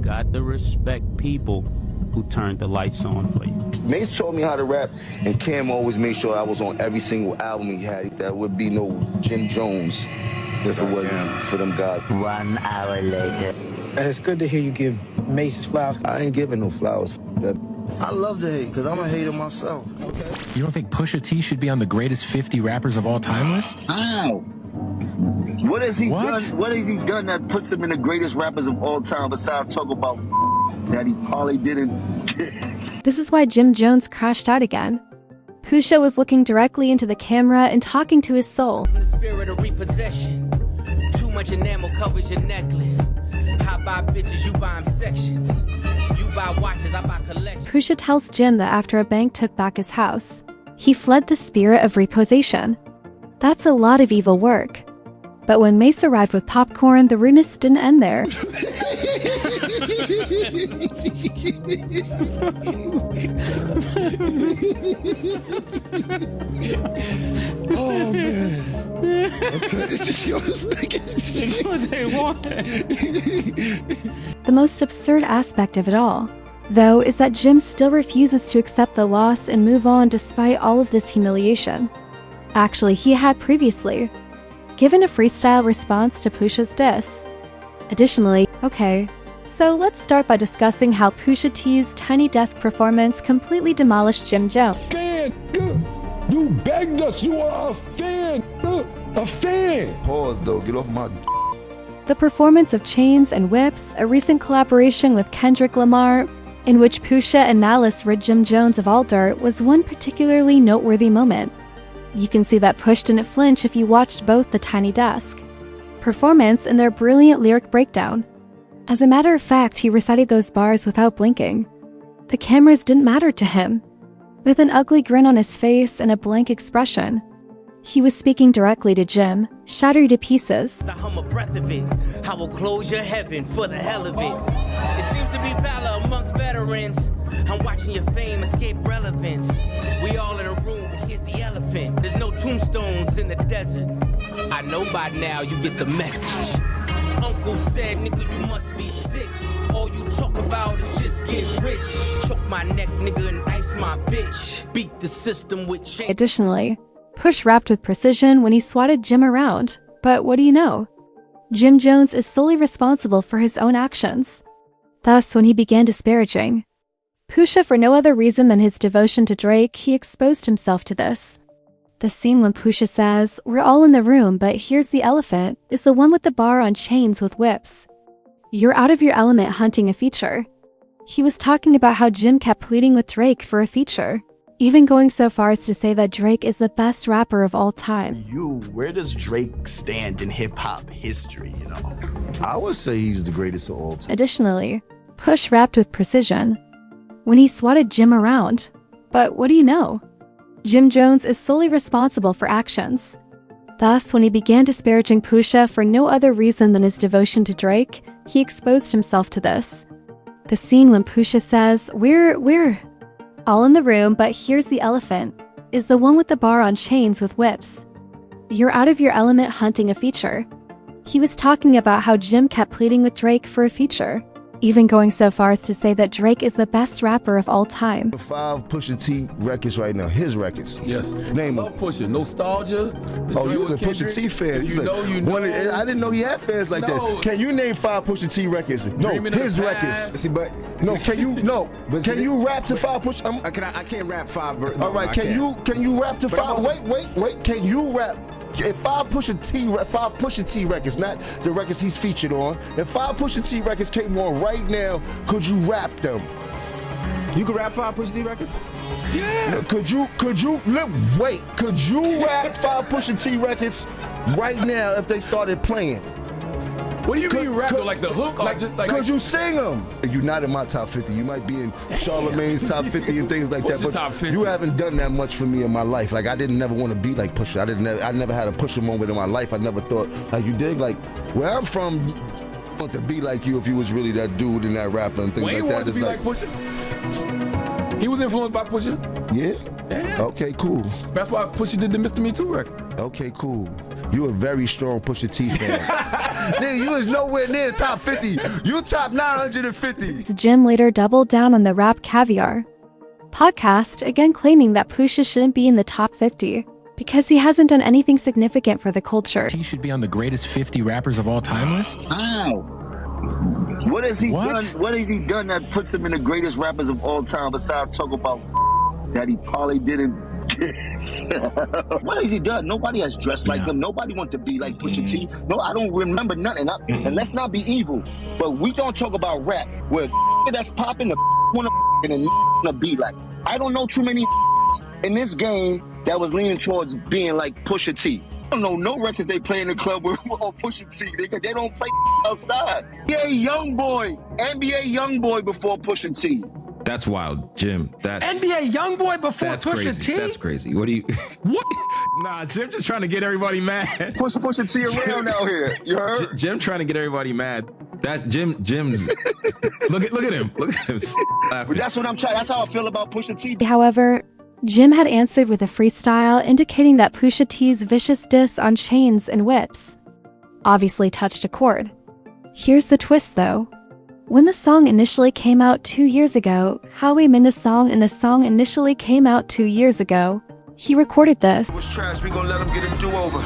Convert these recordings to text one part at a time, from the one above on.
got to respect people who turned the lights on for you. Mase taught me how to rap, and Cam always made sure I was on every single album he had. There would be no Jim Jones if it wasn't for them guys. 1 hour later. It's good to hear you give Mase his flowers. I ain't giving no flowers. I love to hate, because I'm a hater myself. Okay. You don't think Pusha T should be on the greatest 50 rappers of all time list? Ow! What has he done? What has he done that puts him in the greatest rappers of all time besides talk about that he probably didn't? This is why Jim Jones crashed out again. Pusha was looking directly into the camera and talking to his soul. From the spirit of repossession. Too much enamel covers your necklace. I buy bitches, you buy them sections. You buy watches, I buy collections. Pusha tells Jim that after a bank took back his house, he fled the spirit of repossession. That's a lot of evil work. But when Mase arrived with popcorn, the rudeness didn't end there. Oh man. Okay. It's just yours. It's what they want. The most absurd aspect of it all, though, is that Jim still refuses to accept the loss and move on despite all of this humiliation. Actually, he had previously given a freestyle response to Pusha's diss. Additionally, okay, so let's start by discussing how Pusha T's Tiny Desk performance completely demolished Jim Jones. Fan! You begged us! You are a fan! A fan! Pause though, get off my... The performance of Chains and Whips, a recent collaboration with Kendrick Lamar, in which Pusha and Nallis rid Jim Jones of all dirt, was one particularly noteworthy moment. You can see that Push didn't flinch if you watched both the Tiny Desk performance and their brilliant lyric breakdown. As a matter of fact, he recited those bars without blinking. The cameras didn't matter to him. With an ugly grin on his face and a blank expression, he was speaking directly to Jim, shatter you to pieces. I hum a breath of it. I will close your heaven for the hell of it. It seems to be valor amongst veterans. I'm watching your fame escape relevance. We all in a room, but here's the elephant. There's no tombstones in the desert. I know by now you get the message. Uncle said, nigga, you must be sick. All you talk about is just get rich. Choke my neck, nigga, and ice my bitch. Beat the system with chain. Additionally, Push rapped with precision when he swatted Jim around. But what do you know? Jim Jones is solely responsible for his own actions. Thus, when he began disparaging Pusha for no other reason than his devotion to Drake, he exposed himself to this. The scene when Pusha says, "We're all in the room, but here's the elephant," is the one with the bar on Chains with Whips. You're out of your element hunting a feature. He was talking about how Jim kept pleading with Drake for a feature, even going so far as to say that Drake is the best rapper of all time. Where does Drake stand in hip-hop history, you know? I would say he's the greatest of all time. Additionally, Push rapped with precision when he swatted Jim around. But what do you know? Jim Jones is solely responsible for actions. Thus, when he began disparaging Pusha for no other reason than his devotion to Drake, he exposed himself to this. The scene when Pusha says, we're all in the room, but here's the elephant, is the one with the bar on Chains with Whips. You're out of your element hunting a feature. He was talking about how Jim kept pleading with Drake for a feature, even going so far as to say that Drake is the best rapper of all time. 5 Pusha T records right now, his records. Yes. Name Love them. Pusha. Nostalgia. Oh, you was a Pusha T fan. You know, you know. I didn't know he had fans like that. Can you name 5 Pusha T records? No, his records. See, but no, can you? No, but can you rap to 5 Pusha? I can't rap 5. All right, can you rap to 5? Wait. Can you rap? If 5 Pusha T records, not the records he's featured on, if 5 Pusha T records came on right now, could you rap them? You could rap 5 Pusha T records? Yeah. Could you rap 5 Pusha T records right now if they started playing? What do you mean rap though? Like the hook? Could you sing them? You're not in my top 50. You might be in Charlemagne's top 50 and things like that. But top 50. You haven't done that much for me in my life. Like I didn't never want to be like Pusha. I never had a Pusha moment in my life. I never thought like you did. Like where I'm from, want to be like you if you was really that dude and that rapper and things Wayne like that. wanted to be like Pusha. He was influenced by Pusha. Yeah. Okay, cool. That's why Pusha did the Mr. Me Too record. Okay, cool. You a very strong Pusha T fan. Nigga, you is nowhere near top 50. You top 950. Jim later doubled down on the rap caviar podcast, again claiming that Pusha shouldn't be in the top 50 because he hasn't done anything significant for the culture. He should be on the greatest 50 rappers of all time list? Ow. What has he done? What has he done that puts him in the greatest rappers of all time besides talk about that he probably didn't? What has he done? Nobody has dressed like him. Nobody want to be like Pusha T. No, I don't remember nothing. And let's not be evil, but we don't talk about rap where that's popping the wanna be like. I don't know too many in this game that was leaning towards being like Pusha T. I don't know no records they play in the club with or Pusha T. They don't play outside. NBA Youngboy before Pusha T. That's wild, Jim. That's NBA Youngboy before Pusha crazy. T? That's crazy. What do you? What? Nah, Jim just trying to get everybody mad. Pusha T around out here. You heard? Jim trying to get everybody mad. That's Jim's. look at him. Look at him laughing. That's what I'm trying. That's how I feel about Pusha T. However, Jim had answered with a freestyle indicating that Pusha T's vicious diss on chains and whips obviously touched a chord. Here's the twist though. When the song initially came out 2 years ago, how we made a song and the song initially came out 2 years ago, he recorded this. Was trash, we gon' let them get a do-over.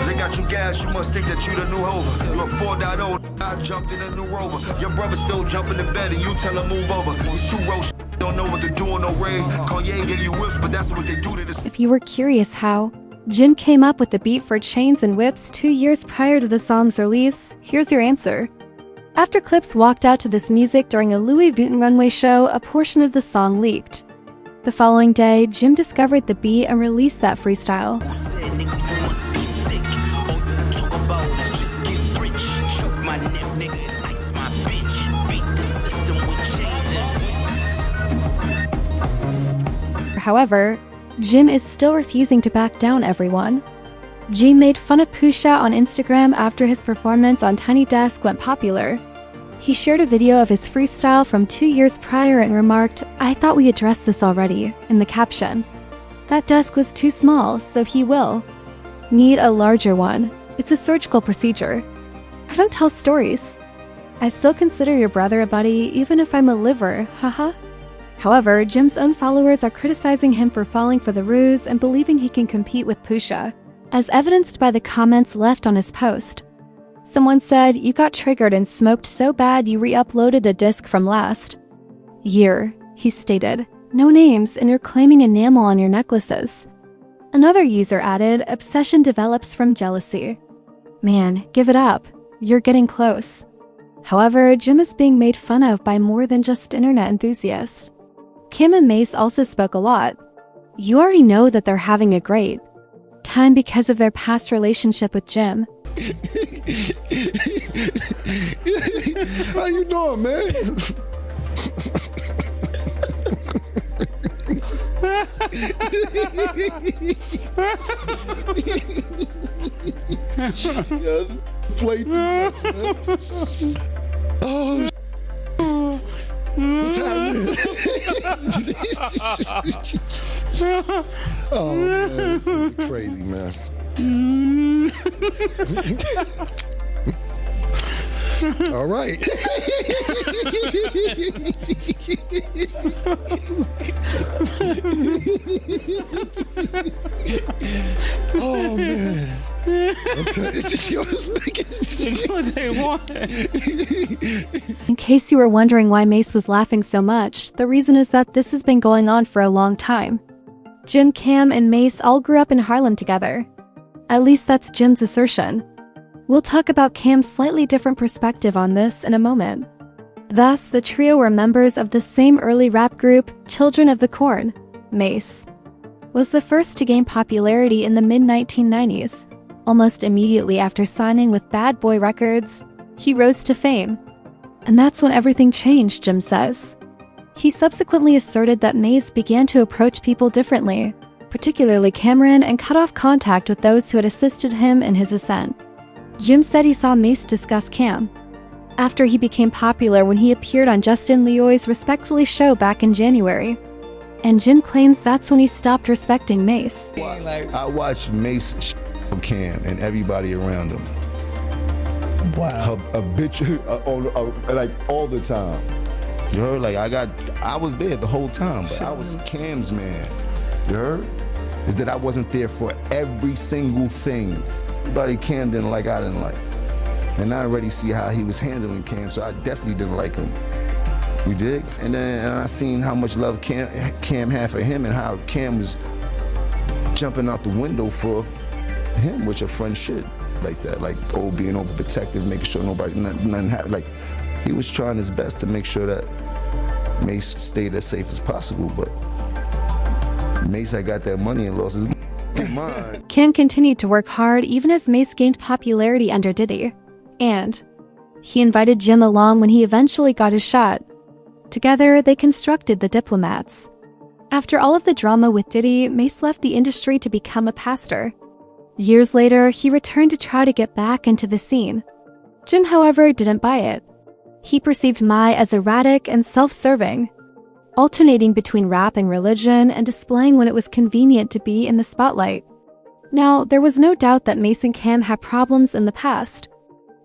They got you gas, you must think that you the new Hova. You're a 4.0, I jumped in a new Rover. Your brother still jumping in bed and you tell him move over. These two roads don't know what to do on no raid. Kanye gave you whips, but that's what they do to this. If you were curious how Jim came up with the beat for Chains and Whips 2 years prior to the song's release, here's your answer. After Clips walked out to this music during a Louis Vuitton runway show, a portion of the song leaked. The following day, Jim discovered the beat and released that freestyle. However, Jim is still refusing to back down, everyone. Jim made fun of Pusha on Instagram after his performance on Tiny Desk went popular. He shared a video of his freestyle from 2 years prior and remarked, "I thought we addressed this already," in the caption. That desk was too small, so he will need a larger one. It's a surgical procedure. I don't tell stories. I still consider your brother a buddy, even if I'm a liver, haha. However, Jim's own followers are criticizing him for falling for the ruse and believing he can compete with Pusha, as evidenced by the comments left on his post. Someone said, "You got triggered and smoked so bad you re-uploaded a disc from last year," he stated. "No names, and you're claiming enamel on your necklaces." Another user added, "Obsession develops from jealousy. Man, give it up. You're getting close." However, Jim is being made fun of by more than just internet enthusiasts. Kim and Mase also spoke a lot. You already know that they're having a great time because of their past relationship with Jim. How you doing, man? Yes, play too much, man. Oh, what's happening? Oh man, this is crazy, man. All right. Oh man. Okay. It's just yours. It's what they want. In case you were wondering why Mase was laughing so much, the reason is that this has been going on for a long time. Jim, Cam, and Mase all grew up in Harlem together. At least that's Jim's assertion. We'll talk about Cam's slightly different perspective on this in a moment. Thus, the trio were members of the same early rap group, Children of the Corn. Mase was the first to gain popularity in the mid-1990s. Almost immediately after signing with Bad Boy Records, he rose to fame. And that's when everything changed, Jim says. He subsequently asserted that Mase began to approach people differently, particularly Cameron, and cut off contact with those who had assisted him in his ascent. Jim said he saw Mase discuss Cam after he became popular when he appeared on Justin Leoy's Respectfully show back in January. And Jim claims that's when he stopped respecting Mase. I watched Mase Cam and everybody around him. Wow. Like all the time. You heard? Like I was there the whole time, but I was Cam's man. You heard? Is that I wasn't there for every single thing. Everybody Cam didn't like, I didn't like. And I already see how he was handling Cam, so I definitely didn't like him. You dig? And then I seen how much love Cam had for him and how Cam was jumping out the window for him, which a friend should. Like that, like being overprotective, making sure nothing happened. Like he was trying his best to make sure that Mase stayed as safe as possible, but Mase had got that money and lost his mind. Cam continued to work hard even as Mase gained popularity under Diddy, and he invited Jim along when he eventually got his shot. Together, they constructed the Diplomats. After all of the drama with Diddy, Mase left the industry to become a pastor. Years later, he returned to try to get back into the scene. Jim, however, didn't buy it. He perceived Mase as erratic and self-serving, alternating between rap and religion and displaying when it was convenient to be in the spotlight. Now, there was no doubt that Mase and Cam had problems in the past.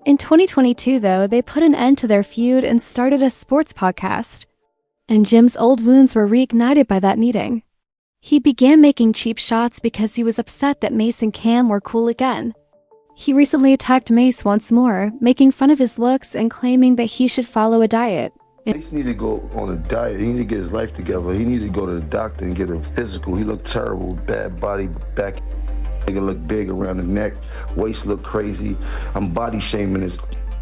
In 2022, though, they put an end to their feud and started a sports podcast. And Jim's old wounds were reignited by that meeting. He began making cheap shots because he was upset that Mase and Cam were cool again. He recently attacked Mase once more, making fun of his looks and claiming that he should follow a diet. Mase needed to go on a diet. He needed to get his life together. He needed to go to the doctor and get a physical. He looked terrible, bad body, back. Nigga looked big around the neck, waist looked crazy. I'm body shaming this.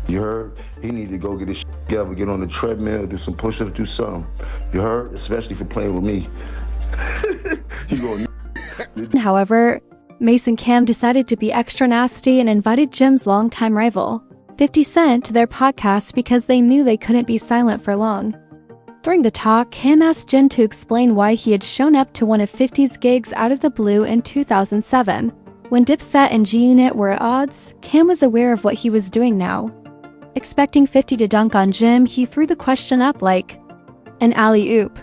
You heard? He needed to go get his shit together, get on the treadmill, do some push-ups, do something. You heard? Especially for playing with me. However, Mase and Cam decided to be extra nasty and invited Jim's longtime rival, 50 Cent, to their podcast because they knew they couldn't be silent for long. During the talk, Cam asked Jim to explain why he had shown up to one of 50's gigs out of the blue in 2007. When Dipset and G-Unit were at odds, Cam was aware of what he was doing now. Expecting 50 to dunk on Jim, he threw the question up like an alley-oop.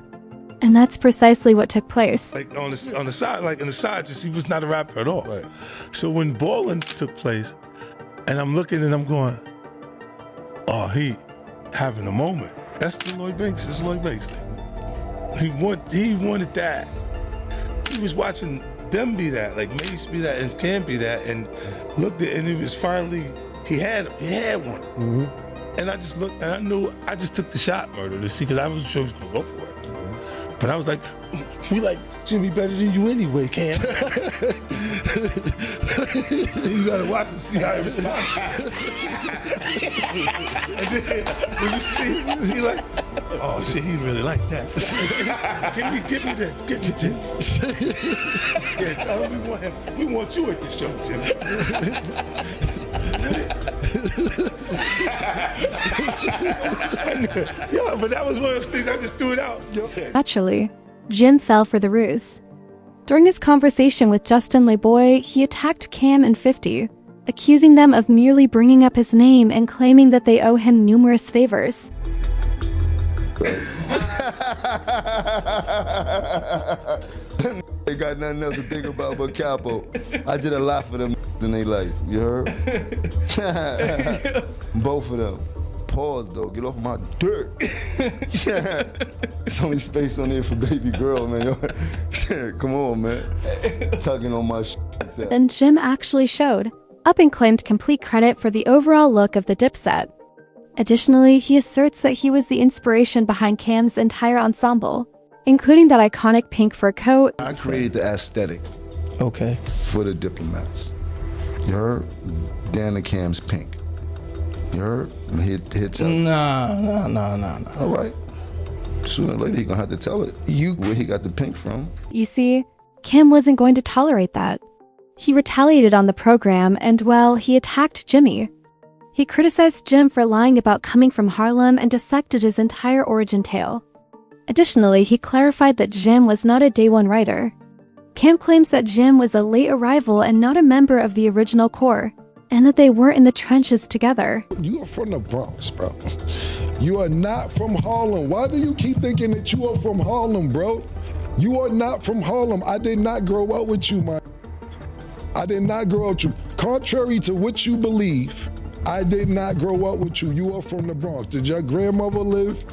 And that's precisely what took place. Like on the side, like on the side, just he was not a rapper at all. Right. So when Ballin' took place, and I'm looking and I'm going, oh, he having a moment. That's the Lloyd Banks. It's Lloyd Banks thing. He wanted that. He was watching them be that, like Mase be that, and Cam be that, and looked at, and it was finally he had one. Mm-hmm. And I just looked, and I knew I just took the shot, murder, to see, because I wasn't sure he was gonna go for it. But I was like, we like Jimmy better than you anyway, Cam. You gotta watch to see how he responds. And then when you see, he like, oh shit, he really like that. Give me that, get you, Jimmy. Yeah, tell him we want you at the show, Jimmy. Yeah, but that was one of those things I just threw it out. Naturally, Jim fell for the ruse. During his conversation with Justin LeBoy, he attacked Cam and 50, accusing them of merely bringing up his name and claiming that they owe him numerous favors. They got nothing else to think about but Capo. I did a lot for them in their life, you heard? Both of them. Pause though, get off my dirt. There's only space on there for baby girl, man. Come on, man. Tugging on my shit. And Jim actually showed up and claimed complete credit for the overall look of the Dipset. Additionally, he asserts that he was the inspiration behind Cam's entire ensemble, including that iconic pink fur coat. I created the aesthetic. Okay. For the Diplomats. You heard? Dan and Cam's pink. You heard? Hit up. Nah. All right. Sooner or later, he gonna have to tell it. Where he got the pink from. You see, Cam wasn't going to tolerate that. He retaliated on the program and, well, he attacked Jimmy. He criticized Jim for lying about coming from Harlem and dissected his entire origin tale. Additionally, he clarified that Jim was not a day one writer. Cam claims that Jim was a late arrival and not a member of the original core, and that they weren't in the trenches together. You are from the Bronx, bro. You are not from Harlem. Why do you keep thinking that you are from Harlem, bro? You are not from Harlem. I did not grow up with you, man. I did not grow up with you. Contrary to what you believe, I did not grow up with you. You are from the Bronx. Did your grandmother live?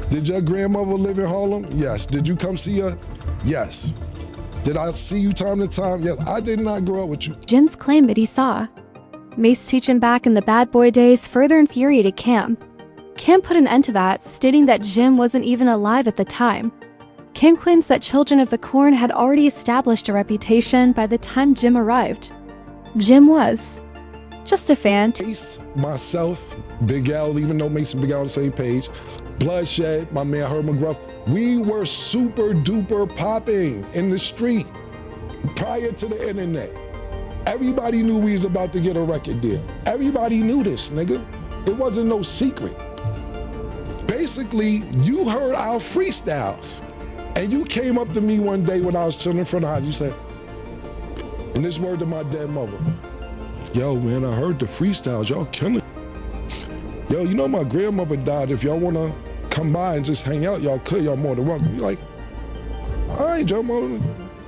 Did your grandmother live in Harlem? Yes. Did you come see her? Yes. Did I see you time to time? Yes. I did not grow up with you. Jim's claim that he saw Mase teach him back in the bad boy days further infuriated Cam. Cam put an end to that, stating that Jim wasn't even alive at the time. Cam claims that Children of the Corn had already established a reputation by the time Jim arrived. Jim was just a fan. Mase, myself, Big L, even though Mase and Big L on the same page, Bloodshed, my man Herb McGruff, we were super duper popping in the street prior to the internet. Everybody knew we was about to get a record deal. Everybody knew this, nigga. It wasn't no secret. Basically, you heard our freestyles, and you came up to me one day when I was chilling in front of the house, you said, and this word to my dead mother, yo, man, I heard the freestyles, y'all killing it. Yo, you know my grandmother died. If y'all wanna come by and just hang out, y'all could, y'all more than welcome. You're like, all right, Joe Mo,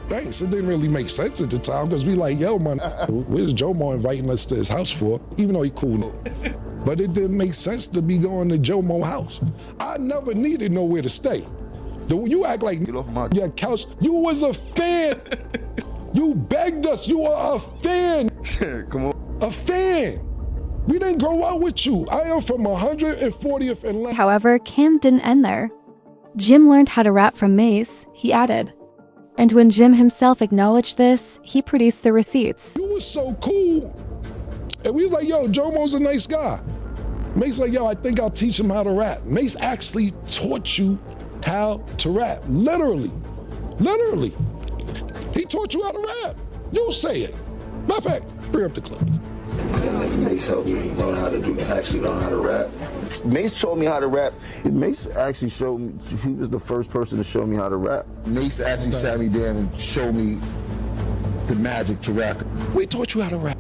thanks. It didn't really make sense at the time, because we like, yo, man, where's Joe Mo inviting us to his house for? Even though he cool. But it didn't make sense to be going to Joe Mo house. I never needed nowhere to stay. You act like get off my couch. You was a fan. You begged us. You are a fan. Come on. A fan. We didn't grow up with you. I am from 140th and left. However, Cam didn't end there. Jim learned how to rap from Mase, he added. And when Jim himself acknowledged this, he produced the receipts. You was so cool. And we was like, yo, Joe Mo's a nice guy. Mase like, yo, I think I'll teach him how to rap. Mase actually taught you how to rap. Literally. Literally. He taught you how to rap. You'll say it. Matter of fact, bring up the clip. Mase helped me learn how to actually learn how to rap. Mase taught me how to rap. Mase actually showed me, he was the first person to show me how to rap. Mase actually sat me down and showed me the magic to rap. We taught you how to rap.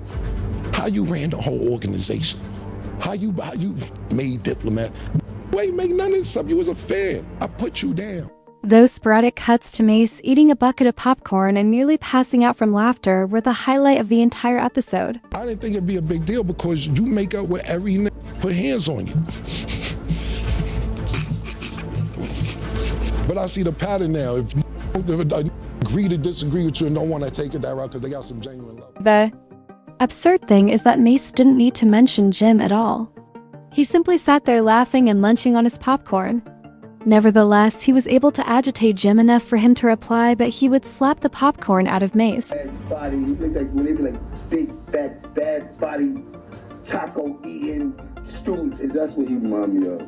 How you ran the whole organization. How you made Diplomat. You ain't make none of this stuff. You was a fan. I put you down. Those sporadic cuts to Mase eating a bucket of popcorn and nearly passing out from laughter were the highlight of the entire episode. I didn't think it'd be a big deal because you make up with every nigga put hands on you. But I see the pattern now. If I agree to disagree with you and don't want to take it that route because they got some genuine love. The absurd thing is that Mase didn't need to mention Jim at all. He simply sat there laughing and munching on his popcorn. Nevertheless, he was able to agitate Jim enough for him to reply, but he would slap the popcorn out of Mase. Bad body, he looked like when they be like big, fat, bad body, taco eating, stupid. And that's what he reminded me of.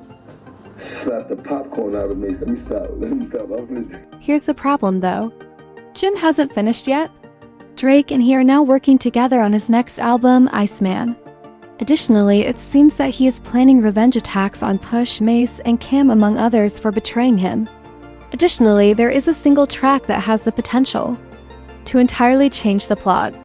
Slap the popcorn out of Mase. Let me stop. I'm finished. Here's the problem, though. Jim hasn't finished yet. Drake and he are now working together on his next album, Iceman. Additionally, it seems that he is planning revenge attacks on Push, Mase, and Cam among others for betraying him. Additionally, there is a single track that has the potential to entirely change the plot.